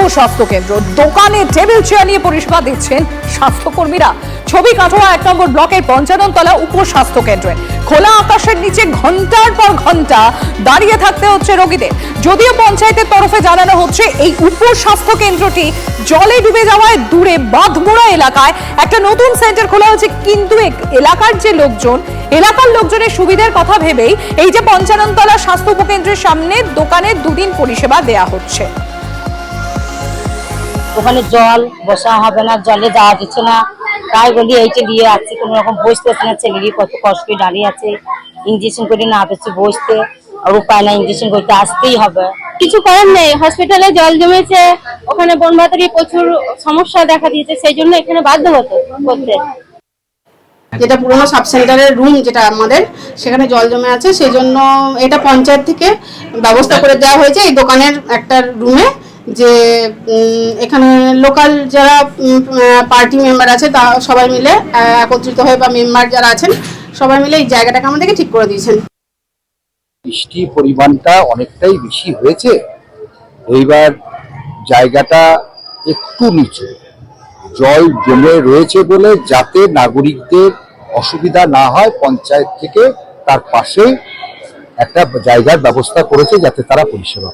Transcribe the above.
উপস্বাস্থ্য কেন্দ্র, দোকানে table chair নিয়ে পরিষেবা দিচ্ছেন স্বাস্থ্যকর্মীরা। ছবি কাটোয়া 1 নম্বর ব্লকের 55 তলা উপস্বাস্থ্য কেন্দ্রে খোলা আকাশের নিচে ঘন্টার পর ঘন্টা দাঁড়িয়ে থাকতে হচ্ছে রোগীদের। যদিও পঞ্চায়েতের তরফে জানানো হচ্ছে এই উপস্বাস্থ্য কেন্দ্রটি জলে ডুবে যাওয়ায় দূরে বাঁধমোড়া এলাকায় একটা নতুন সেন্টার খোলা হচ্ছে, কিন্তু এলাকার লোকজনের সুবিধার কথা ভেবেই এই যে 55 তলা স্বাস্থ্য উপকেন্দ্রের সামনে দোকানে দুদিন পরিষেবা দেয়া হচ্ছে। ওখানে জল বসা হবে না, জলে যাওয়া যাচ্ছে না, তাই বলি এইটা দিয়ে আসছি। কোনো রকম বসতেছে না, ছেলেরই কত কষ্ট দাঁড়িয়ে আছে, ইঞ্জেকশন করে না পেয়েছে বসতে, আর উপায় না, ইঞ্জেকশন করতে আসতেই হবে। কিছু করার নেই, হসপিটালে জল জমেছে, ওখানে বনবাতারি প্রচুর সমস্যা দেখা দিয়েছে, সেই জন্য এখানে বাধ্য হতো করতে। যেটা পুরোনো সাব সেন্টারের রুম যেটা আমাদের, সেখানে জল জমে আছে, সেই জন্য এটা পঞ্চায়েত থেকে ব্যবস্থা করে দেওয়া হয়েছে এই দোকানের একটা রুমে, যে এখানে লোকাল যারা পার্টি মেম্বার আছে তা সবাই মিলে একত্রিত হয়ে বা মেম্বার যারা আছেন সবাই মিলে এই জায়গাটাকে আমাদেরকে ঠিক করে দিয়েছেন। বৃষ্টির পরিমাণটা অনেকটাই বেশি হয়েছে, এইবার জায়গাটা একটু নিচু, জল জমে রয়েছে বলে যাতে নাগরিকদের অসুবিধা না হয় পঞ্চায়েত থেকে তার পাশে একটা জায়গার ব্যবস্থা করেছে যাতে তারা পরিষেবা